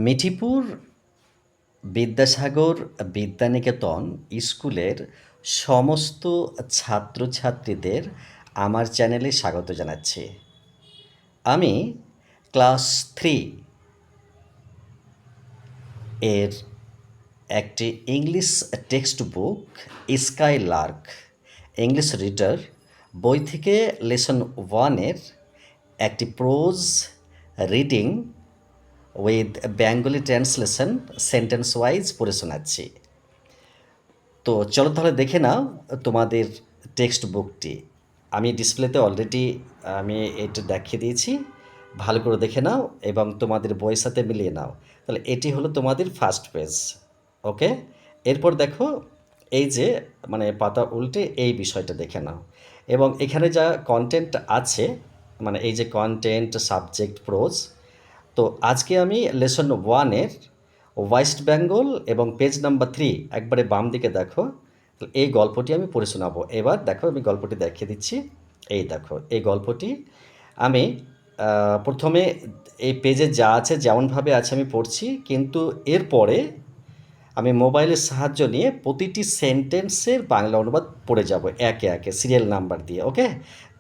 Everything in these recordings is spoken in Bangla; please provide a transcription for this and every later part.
মিঠিপুর বিদ্যাসাগর বিদ্যানিকেতন স্কুলের সমস্ত ছাত্রছাত্রীদের আমার চ্যানেলে স্বাগত জানাচ্ছি। আমি ক্লাস 3 এর একটি English text book Skylark English reader বই থেকে লেসন 1-এর একটি pros reading with Bengali translation sentence wise পড়ে শোনাচ্ছি। তো চলো তাহলে দেখে নাও তোমাদের টেক্সট বুকটি। আমি ডিসপ্লেতে অলরেডি আমি এটা দেখিয়ে দিয়েছি, ভালো করে দেখে নাও এবং তোমাদের বইয়ের সাথে মিলিয়ে নাও। তাহলে এটি হলো তোমাদের ফার্স্ট পেজ। ওকে, এরপর দেখো এই যে মানে পাতা উল্টে এই বিষয়টা দেখে নাও এবং এখানে যা কন্টেন্ট আছে মানে এই যে কন্টেন্ট সাবজেক্ট প্রোজ। তো আজকে আমি লেসন 1-এর ওয়েস্ট বেঙ্গল এবং পেজ নাম্বার 3 একবারে বাম দিকে দেখো, এই গল্পটি আমি পড়ে শোনাবো। এবার দেখো আমি গল্পটি দেখিয়ে দিচ্ছি। এই দেখো এই গল্পটি আমি প্রথমে এই পেজে যা আছে যেমনভাবে আছে আমি পড়ছি, কিন্তু এরপরে আমি মোবাইলের সাহায্য নিয়ে প্রতিটি সেন্টেন্সের বাংলা অনুবাদ পড়ে যাব একে একে সিরিয়াল নাম্বার দিয়ে। ওকে,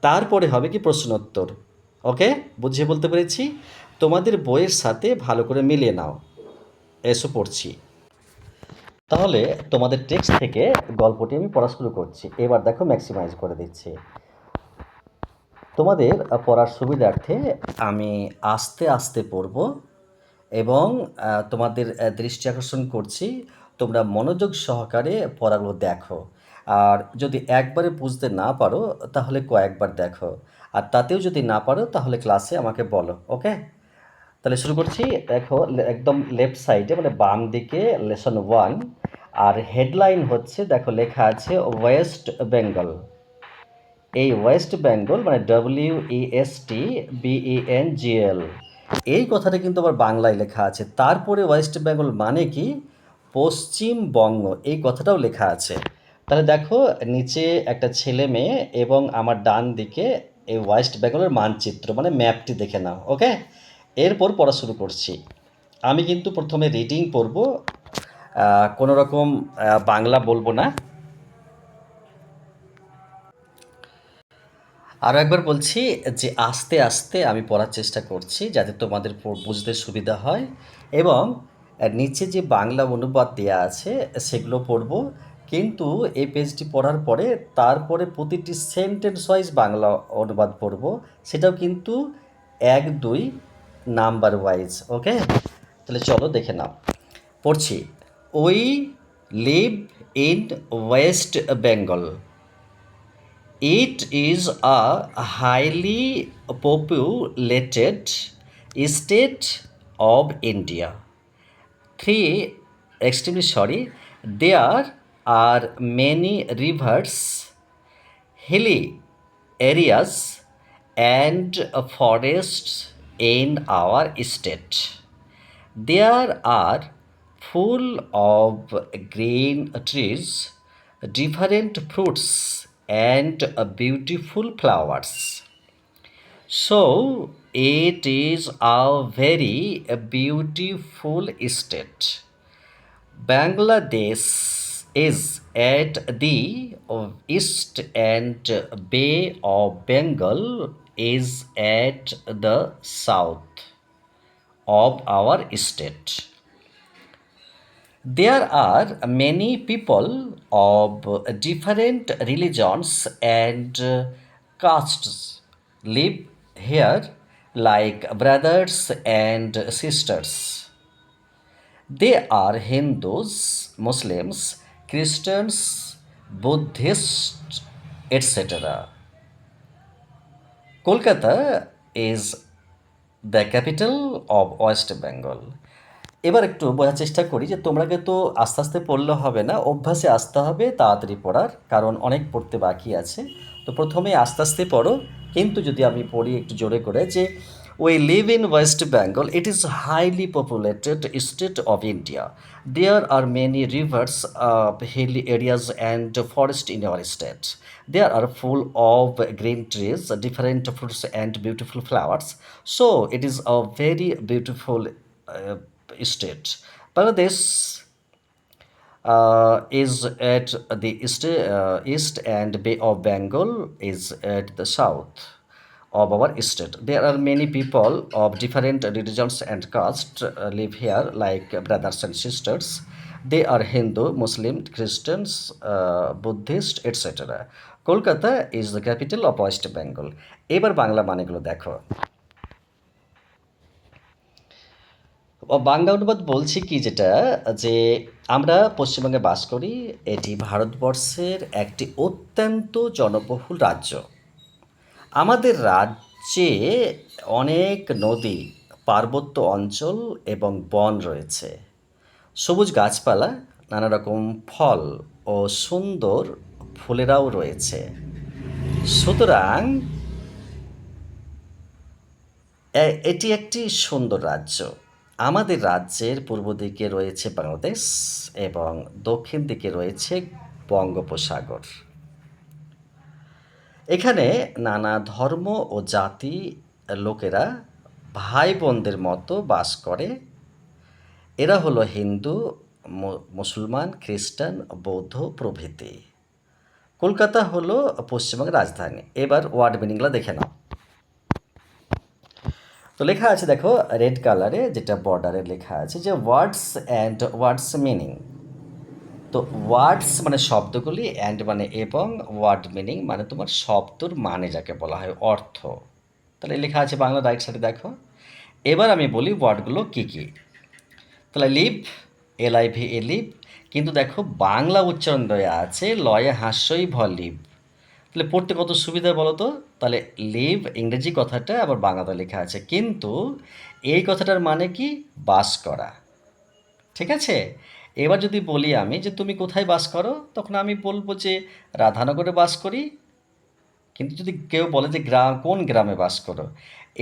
তারপরে হবে কি প্রশ্নোত্তর। ওকে, বুঝিয়ে বলতে পেরেছি? তোমাদের বইয়ের সাথে ভালো করে মিলিয়ে নাও। এসো পড়ছি। তাহলে তোমাদের টেক্সট থেকে গল্পটি আমি পড়া শুরু করছি। এবার দেখো ম্যাক্সিমাইজ করে দিচ্ছি তোমাদের পড়ার সুবিধার্থে। আমি আস্তে আস্তে পড়ব এবং তোমাদের দৃষ্টি আকর্ষণ করছি তোমরা মনোযোগ সহকারে পড়াগুলো দেখো। আর যদি একবারে বুঝতে না পারো তাহলে কয়েকবার দেখো, আর তাতেও যদি না পারো তাহলে ক্লাসে আমাকে বলো। ওকে, তাহলে শুরু করছি। দেখো একদম লেফট সাইডে মানে বাম দিকে লেসন 1, আর হেডলাইন হচ্ছে দেখো লেখা আছে ওয়েস্ট বেঙ্গল। এই ওয়েস্ট বেঙ্গল মানে WESTBENGL, এই কথাটা কিন্তু আবার বাংলায় লেখা আছে। তারপরে ওয়েস্ট বেঙ্গল মানে কি পশ্চিমবঙ্গ, এই কথাটাও লেখা আছে। তাহলে দেখো নিচে একটা ছেলে মেয়ে এবং আমার ডান দিকে এই ওয়েস্ট বেঙ্গলের মানচিত্র মানে ম্যাপটি দেখে নাও। ওকে, এরপর পড়া শুরু করছি। আমি কিন্তু প্রথমে রিডিং পড়ব, কোনো রকম বাংলা বলবো না। আরও একবার বলছি যে আস্তে আস্তে আমি পড়ার চেষ্টা করছি যাতে তোমাদের বুঝতে সুবিধা হয়, এবং নিচে যে বাংলা অনুবাদ দেওয়া আছে সেগুলো পড়ব। কিন্তু এই পেজটি পড়ার পরে তারপরে প্রতিটি সেন্টেন্স ওয়াইজ বাংলা অনুবাদ পড়ব, সেটাও কিন্তু 1-2 নাম্বার ওয়াইজ। ওকে, তাহলে চলো দেখে নাও। পড়ছি। We live in West Bengal. It is a highly populated state of India. There are many rivers, hilly areas, and forests in our state. There are full of green trees, different fruits, and beautiful flowers. So it is a very beautiful state. Bangladesh is at the east and Bay of Bengal is at the south of our state. There are many people of different religions and castes live here like brothers and sisters. They are Hindus, Muslims, Christians, Buddhists, etc. Kolkata is the capital of West Bengal. এবার একটু বোঝার চেষ্টা করি যে তোমরা কিন্তু আস্তে আস্তে পড়লে হবে না, অভ্যাসে আসতে হবে তাড়াতাড়ি পড়ার, কারণ অনেক পড়তে বাকি আছে। তো প্রথমে আস্তে আস্তে পড়ো, কিন্তু যদি আমি পড়ি একটু জোরে করে যে we live in West Bengal, it is highly populated state of India. There are many rivers, hilly areas and forest in our state. There are full of green trees, different fruits and beautiful flowers. So it is a very beautiful state. Bangladesh is at the east and Bay of Bengal is at the south of our state. There are many people of different religions and castes live here, like brothers and sisters. They are Hindu, Muslim, Christians, Buddhist, etc. Kolkata is the capital of West Bengal. এবার বাংলা মানেগুলো দেখো। বাংলা অনুবাদ বলছি কি যেটা, যে আমরা পশ্চিমবঙ্গে বাস করি, এটি ভারতবর্ষের একটি অত্যন্ত জনবহুল রাজ্য। আমাদের রাজ্যে অনেক নদী, পার্বত্য অঞ্চল এবং বন রয়েছে। সবুজ গাছপালা, নানা রকম ফল ও সুন্দর ফুলেরাও রয়েছে। সুতরাং এটি একটি সুন্দর রাজ্য। আমাদের রাজ্যের পূর্ব দিকে রয়েছে বাংলাদেশ এবং দক্ষিণ দিকে রয়েছে বঙ্গোপসাগর। এখানে নানা ধর্ম ও জাতি লোকেরা ভাই বোনদের মতো বাস করে। এরা হলো হিন্দু, মুসলমান, খ্রিস্টান, বৌদ্ধ প্রভৃতি। কলকাতা হলো পশ্চিমবঙ্গের রাজধানী। এবার ওয়ার্ড মিনিংগুলো দেখে নাও। তো লেখা আছে দেখো, রেড কালারে যেটা বর্ডারে লেখা আছে যে ওয়ার্ডস অ্যান্ড ওয়ার্ডস মিনিং। তো ওয়ার্ডস মানে শব্দগুলি, অ্যান্ড মানে এবং, ওয়ার্ড মিনিং মানে তোমার শব্দর মানে যাকে বলা হয়, অর্থ। তাহলে লেখা আছে বাংলা রাইট সাইডে দেখো। এবার আমি বলি ওয়ার্ডগুলো কী কী। তাহলে লিভ, LIV, এ লিভ, কিন্তু দেখো বাংলা উচ্চারণ দেওয়া আছে লয়ে হাস্যই ভ লিভ। তাহলে পড়তে কত সুবিধা বলো তো। তাহলে লিভ ইংরেজি কথাটা আবার বাংলাতে লেখা আছে, কিন্তু এই কথাটার মানে কি, বাস করা। ঠিক আছে। এবার যদি বলি আমি যে তুমি কোথায় বাস করো, তখন আমি বলবো যে রাধানগরে বাস করি। কিন্তু যদি কেউ বলে যে কোন গ্রামে বাস করো,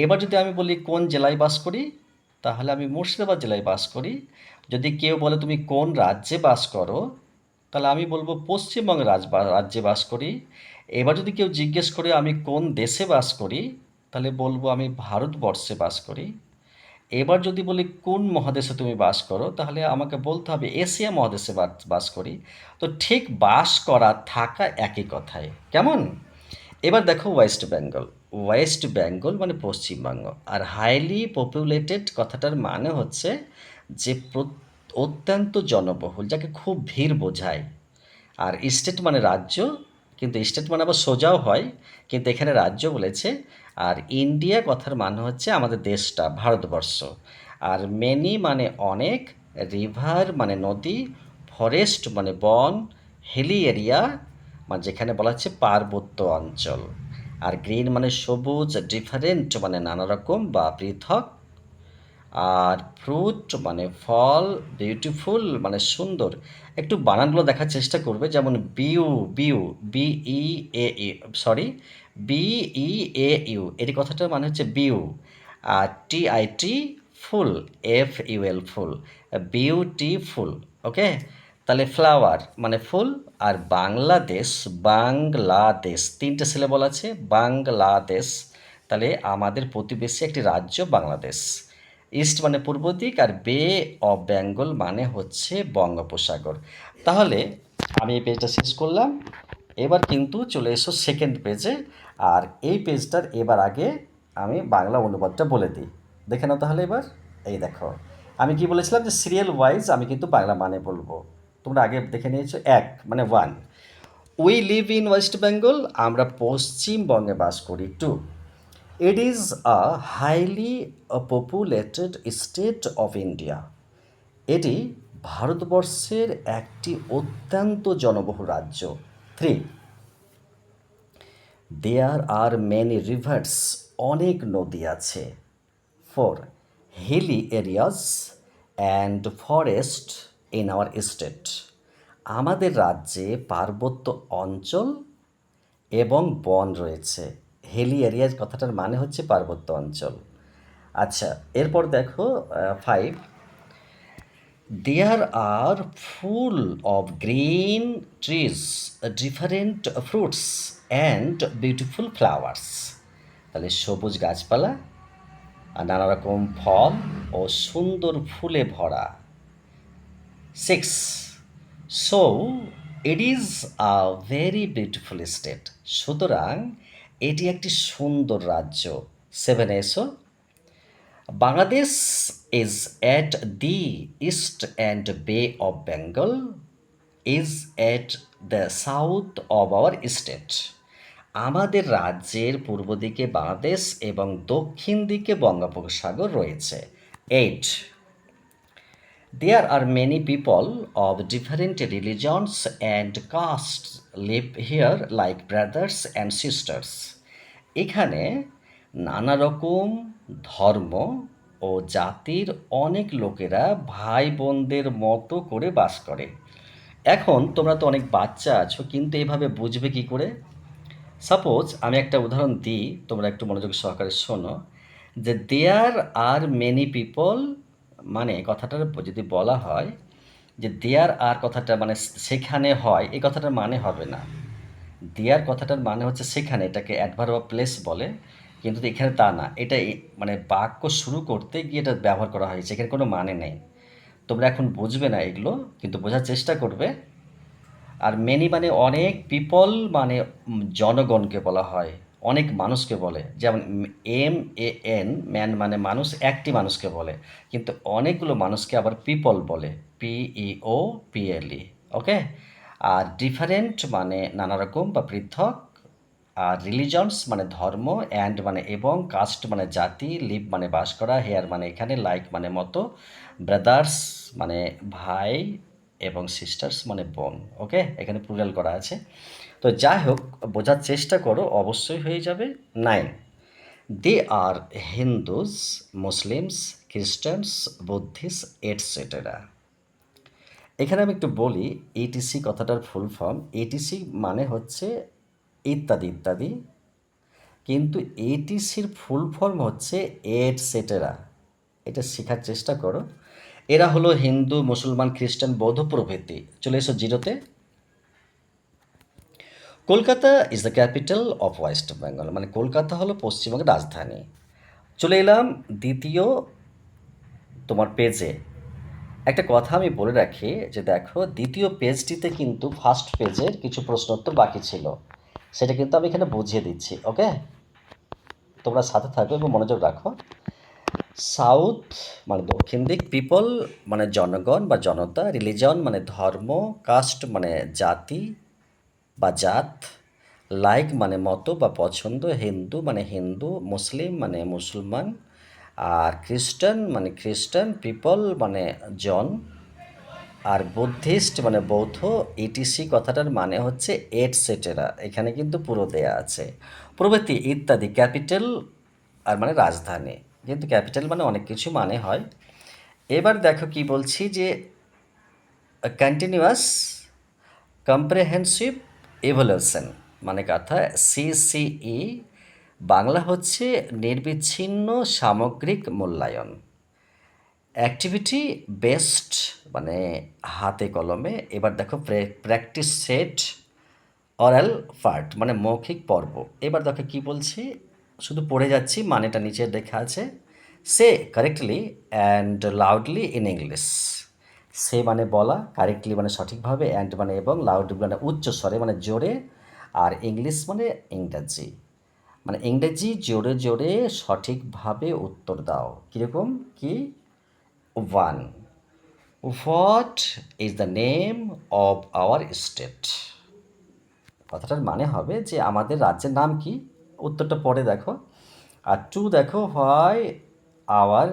এবার যদি আমি বলি কোন জেলায় বাস করি, তাহলে আমি মুর্শিদাবাদ জেলায় বাস করি। যদি কেউ বলে তুমি কোন রাজ্যে বাস করো, তাহলে আমি বলবো পশ্চিমবঙ্গ রাজ্যে বাস করি। এবার যদি কেউ জিজ্ঞেস করে আমি কোন দেশে বাস করি, তাহলে বলবো আমি ভারতবর্ষে বাস করি। এবার যদি বলি কোন মহাদেশে তুমি বাস করো, তাহলে আমাকে বলতে হবে এশিয়া মহাদেশে বাস করি। তো ঠিক বাস করা, থাকা একই কথায়, কেমন। এবার দেখো ওয়েস্ট বেঙ্গল। ওয়েস্ট বেঙ্গল মানে পশ্চিমবঙ্গ। আর হাইলি পপুলেটেড কথাটার মানে হচ্ছে যে অত্যন্ত জনবহুল, যাকে খুব ভিড় বোঝায়। আর স্টেট মানে রাজ্য, কিন্তু স্টেট মানে আবার সোজাও হয়, কিন্তু এখানে রাজ্য বলেছে। আর ইন্ডিয়া কথার মানে হচ্ছে আমাদের দেশটা, ভারতবর্ষ। আর মেনি মানে অনেক, রিভার মানে নদী, ফরেস্ট মানে বন, হিলি এরিয়া মানে যেখানে বলা হচ্ছে পার্বত্য অঞ্চল। আর গ্রিন মানে সবুজ, ডিফারেন্ট মানে নানা রকম বা পৃথক। আর ফ্রুট মানে ফল, বিউটিফুল মানে সুন্দর। একটু বানানগুলো দেখার চেষ্টা করবে, যেমন বিউ, বিউ, BEAU, এর কথাটার মানে হচ্ছে বিউ। আর TIT, ফুল, FUL, ফুল, বিউটিফুল। ওকে। তাহলে ফ্লাওয়ার মানে ফুল। আর বাংলাদেশ, বাংলাদেশ তিনটে সিলেবল আছে, বাংলাদেশ। তাহলে আমাদের প্রতিবেশী একটি রাজ্য বাংলাদেশ। ইস্ট মানে পূর্ব দিক, আর বে অফ বেঙ্গল মানে হচ্ছে বঙ্গোপসাগর। তাহলে আমি এই পেজটা শেষ করলাম। এবার কিন্তু চলে এসো সেকেন্ড পেজে। আর এই পেজটার এবার আগে আমি বাংলা অনুবাদটা বলে দিই, দেখে নাও তাহলে। এবার এই দেখো, আমি কি বলেছিলাম যে সিরিয়াল ওয়াইজ আমি কিন্তু বাংলা মানে বলবো, তোমরা আগে দেখে নিয়েছো। এক মানে one, we live in West Bengal, আমরা পশ্চিমবঙ্গে বাস করি। Two, it is a highly populated state of India, এটি ভারতবর্ষের একটি অত্যন্ত জনবহুল রাজ্য। Three, there are many rivers, অনেক নদী আছে। Four, hilly areas and forest in our state, আমাদের রাজ্যে পার্বত্য অঞ্চল এবং বন রয়েছে। হিলি এরিয়াজ কথাটার মানে হচ্ছে পার্বত্য অঞ্চল। আচ্ছা, এরপর দেখো five, there are full of green trees, different fruits and beautiful flowers, তাহলে সবুজ গাছপালা, আর নানা রকম ফল ও সুন্দর ফুলে ভরা। 6. So it is a very beautiful state. সুতরাং এটি একটি সুন্দর রাজ্য। 7 এসো। Bangladesh is at the east and Bay of Bengal is at the south of our state. আমাদের রাজ্যের পূর্ব দিকে বাংলাদেশ এবং দক্ষিণ দিকে বঙ্গোপসাগর রয়েছে। 8. There are many people of different religions and castes live here like brothers and sisters. এখানে নানা রকম ধর্ম ও জাতির অনেক লোকেরা ভাই বোনদের মতো করে বাস করে। এখন তোমরা তো অনেক বাচ্চা আছো, কিন্তু এভাবে বুঝবে কি করে? সাপোজ আমি একটা উদাহরণ দিই, তোমরা একটু মনোযোগ সহকারে শোনো, যে দেয়ার আর মেনি পিপল, মানে কথাটার যদি বলা হয় যে দেয়ার আর কথাটা মানে সেখানে হয়, এই কথাটার মানে হবে না। দেয়ার কথাটার মানে হচ্ছে সেখানে, এটাকে অ্যাডভার্ব অফ প্লেস বলে, কিন্তু এখানে তা না। এটা মানে বাক্য শুরু করতে গিয়ে এটা ব্যবহার করা হয়েছে, এখানে কোনো মানে নেই। তোমরা এখন বুঝবে না এগুলো, কিন্তু বোঝার চেষ্টা করবে। আর মেনি মানে অনেক, পিপল মানে জনগণকে বলা হয়, অনেক মানুষকে বলে। যেমন MAN, ম্যান মানে মানুষ, একটি মানুষকে বলে, কিন্তু অনেকগুলো মানুষকে আবার পিপল বলে, PEOPLE। ওকে। আর ডিফারেন্ট মানে নানা রকম বা পৃথক। আর রিলিজনস মানে ধর্ম, অ্যান্ড মানে এবং, কাস্ট মানে জাতি, লিভ মানে বাস করা, হেয়ার মানে এখানে, লাইক মানে মতো, ব্রাদার্স মানে ভাই, এবং সিস্টার্স মানে বোন। ওকে, এখানে প্লুরাল করা আছে। তো যাই হোক, বোঝার চেষ্টা করো, অবশ্যই হয়ে যাবে। 9. They are Hindus, Muslims, Christians, Buddhist etcetera. এখানে আমি একটু বলি, এটিসি কথাটার ফুল ফর্ম, এটিসি মানে হচ্ছে ইত্যাদি ইত্যাদি, কিন্তু এটিসির ফুল ফর্ম হচ্ছে এটসেটেরা। এটা শেখার চেষ্টা করো। এরা হলো হিন্দু, মুসলমান, খ্রিস্টান, বৌদ্ধ প্রভৃতি। চলে এসো জিরোতে। Kolkata is the capital of West Bengal, মানে কলকাতা হলো পশ্চিমবঙ্গের রাজধানী। চলে এলাম দ্বিতীয় তোমার পেজে। একটা কথা আমি বলে রাখি, যে দেখো দ্বিতীয় পেজটিতে কিন্তু ফার্স্ট পেজের কিছু প্রশ্নোত্তর বাকি ছিল, সেটা কিন্তু আমি এখানে বুঝিয়ে দিচ্ছি। ওকে, তোমরা সাথে থাকো এবং মনোযোগ রাখো। সাউথ মানে দক্ষিণ দিক, পিপল মানে জনগণ বা জনতা, রিলিজন মানে ধর্ম, কাস্ট মানে জাতি বা জাত, লাইক মানে মতো বা পছন্দ, হিন্দু মানে হিন্দু, মুসলিম মানে মুসলমান, আর খ্রিস্টান মানে খ্রিস্টান, পিপল মানে জন, আর বুদ্ধিস্ট মানে বৌদ্ধ। ইটিসি কথাটার মানে হচ্ছে এটসেটেরা, এখানে কিন্তু পুরো দেয়া আছে, প্রভৃতি ইত্যাদি। ক্যাপিটাল আর মানে রাজধানী, কিন্তু ক্যাপিটাল মানে অনেক কিছু মানে হয়। এবার দেখো কি বলছি, যে কন্টিনিউয়াস কম্প্রেহেন্সিভ ইভ্যালুয়েশন, মানে কথা CCE, বাংলা হচ্ছে নির্বিচ্ছিন্ন সামগ্রিক মূল্যায়ন। অ্যাক্টিভিটি বেসড মানে হাতে কলমে। এবার দেখো প্র্যাকটিস সেট অরাল পার্ট মানে মৌখিক পর্ব। এবার দেখো কি বলছি, শুধু পড়ে যাচ্ছি, মানেটা নিচে লেখা আছে। Say correctly and loudly in English. Say মানে বলা, কারেক্টলি মানে সঠিকভাবে, অ্যান্ড মানে এবং, লাউড মানে উচ্চ স্বরে মানে জোরে, আর ইংলিশ মানে ইংরাজি, মানে ইংরেজি জোরে জোরে সঠিকভাবে উত্তর দাও। কীরকম কি? 1. What is the name of our state? কথাটার মানে হবে যে আমাদের রাজ্যের নাম কি, উত্তরটা পরে দেখো। আর 2 দেখো, why our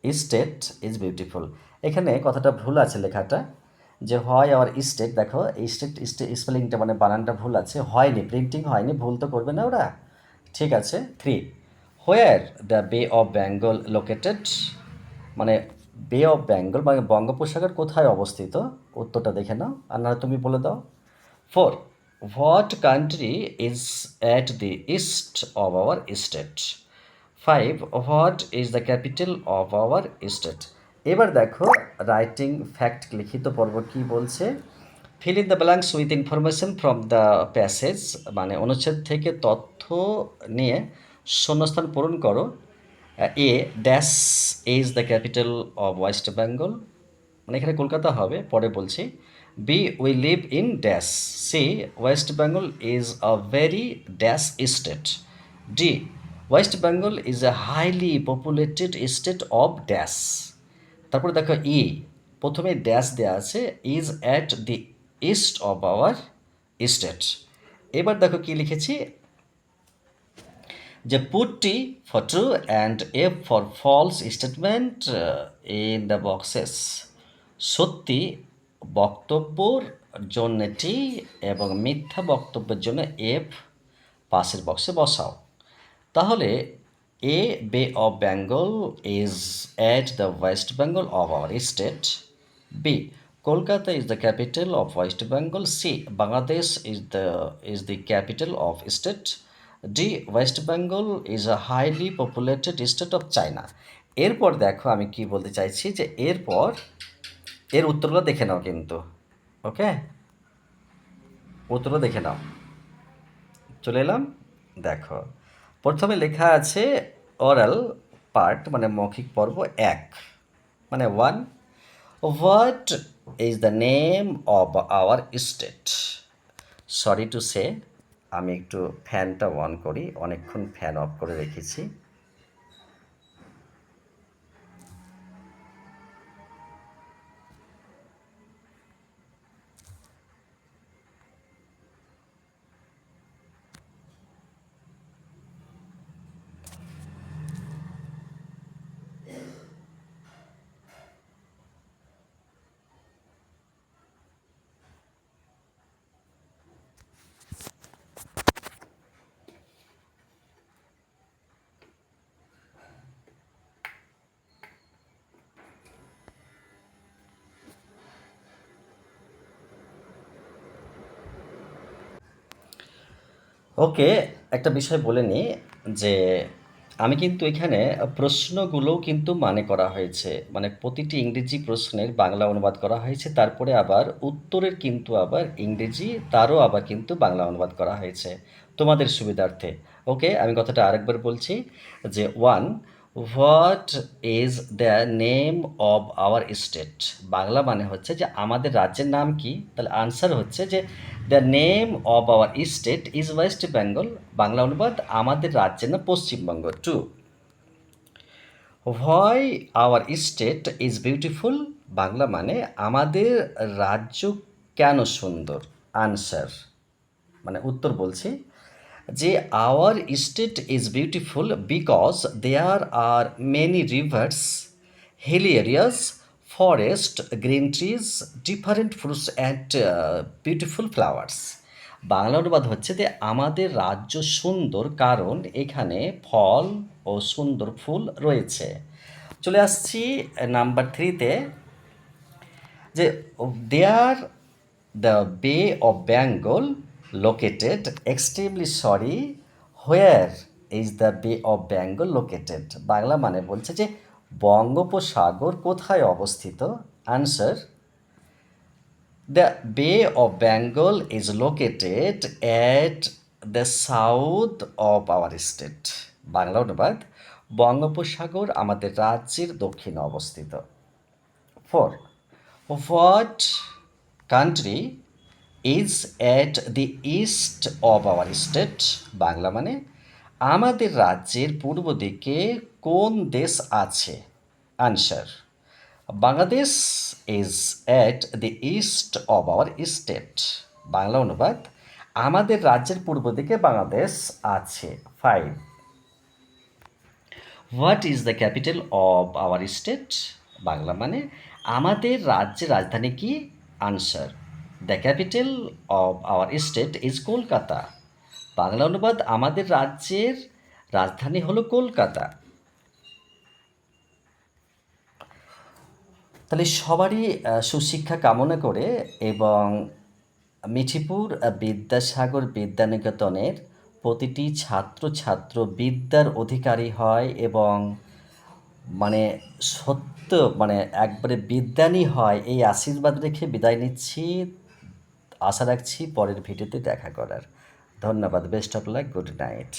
state is beautiful. এখানে কথাটা ভুল আছে লেখাটা, যে হয় আওয়ার স্টেট, দেখো এই স্টেট স্পেলিংটা মানে বানানটা ভুল আছে, হয়নি, প্রিন্টিং হয়নি, ভুল তো করবে না ওরা। ঠিক আছে। 3. হোয়ার দ্য বে অফ বেঙ্গল লোকেটেড, মানে বে অফ বেঙ্গল মানে বঙ্গোপসাগর কোথায় অবস্থিত? উত্তরটা দেখে নাও, আর না তুমি বলে দাও। 4. What country is at the east of our state? 5. What is the capital of our state? এবার দেখো রাইটিং ফ্যাক্ট, লিখিত পর্ব কি বলছে। Fill in the blanks with information from the passage, মানে অনুচ্ছেদ থেকে তথ্য নিয়ে শূন্যস্থান পূরণ করো। A dash is the capital of West Bengal, মানে এখানে কলকাতা হবে, পরে বলছি। B we live in dash. C West Bengal is a very dash state. D West Bengal is a highly populated state of dash. তারপরে দেখো ই, প্রথমে ড্যাশ দেওয়া আছে, is at the east of our state. এবার দেখো কি লিখেছি, যে put T for true and F for false statement in the boxes. সত্যি বক্তব্যর জন্য টি এবং মিথ্যা বক্তব্যের জন্য এফ পাশের বক্সে বসাও। তাহলে A bay of Bengal is at the West Bengal of our state. B Kolkata is the capital of West Bengal. C Bangladesh is the capital of state. D West Bengal is a highly populated state of China. এরপর দেখো আমি কি বলতে চাইছি, যে এরপর এর উত্তরগুলো দেখে নাও কিন্তু, ওকে, উত্তরগুলো দেখে নাও। চলে এলাম, দেখো প্রথমে লেখা আছে অরাল পার্ট, মানে মৌখিক পর্ব এক, মানে one. What is the name of our state. Sorry to say, আমি একটু ফ্যানটা অন করি, অনেকক্ষণ ফ্যান অফ করে রেখেছি। ওকে, একটা বিষয় বলে নিই, যে আমি কিন্তু এখানে প্রশ্নগুলোও কিন্তু মানে করা হয়েছে, মানে প্রতিটি ইংরেজি প্রশ্নের বাংলা অনুবাদ করা হয়েছে, তারপরে আবার উত্তরের কিন্তু আবার ইংরেজি, তারও আবার কিন্তু বাংলা অনুবাদ করা হয়েছে তোমাদের সুবিধার্থে। ওকে, আমি কথাটা আরেকবার বলছি, যে one, what is the name of our state. Bangla মানে হচ্ছে যে আমাদের রাজ্যের নাম কি, তাহলে আনসার হচ্ছে যে the name of our state is West Bengal. Bangla অনুবাদ, আমাদের রাজ্যের নাম Paschimbanga. Two, why our state is beautiful. Bangla মানে আমাদের রাজ্য কেন সুন্দর। আনসার, মানে উত্তর বলছি, যে our state is beautiful because there are many rivers, hilly areas, forest, green trees, different fruits and beautiful flowers. Bangla অনুবাদ হচ্ছে যে আমাদের রাজ্য সুন্দর কারণ এখানে ফল ও সুন্দর ফুল রয়েছে। চলে আসছি নাম্বার থ্রিতে, যে দেয়ার দ্য বে of Bengal located. Extremely sorry, where is the বে অফ বেঙ্গল লোকেটেড। বাংলা মানে বলছে যে বঙ্গোপসাগর কোথায় অবস্থিত। আনসার, দ্য বে of Bengal is located at the south of our state. Bangla অনুবাদ, বঙ্গোপসাগর আমাদের রাজ্যের দক্ষিণে অবস্থিত। Four, what country is at the east of our state. Bangla মানে আমাদের রাজ্যের পূর্ব দিকে কোন দেশ আছে। Answer, Bangladesh is at the east of our state. Bangla অনুবাদ, আমাদের রাজ্যের পূর্ব দিকে বাংলাদেশ আছে। Five, what is the capital of our state. Bangla মানে আমাদের রাজ্যের রাজধানী কি। Answer, the capital of our state is Kolkata. Bangla অনুবাদ, আমাদের রাজ্যের রাজধানী হলো কলকাতা। তাহলে সবারই সুশিক্ষা কামনা করে এবং মিঠিপুর বিদ্যাসাগর বিদ্যানিকেতনের প্রতিটি ছাত্র বিদ্যার অধিকারী হয় এবং মানে সত্য, মানে একবারে বিদ্বানই হয়, এই আশীর্বাদ রেখে বিদায় নিচ্ছি। আশা রাখছি পরের ভিডিওতে দেখা করার। ধন্যবাদ, best of luck, good night.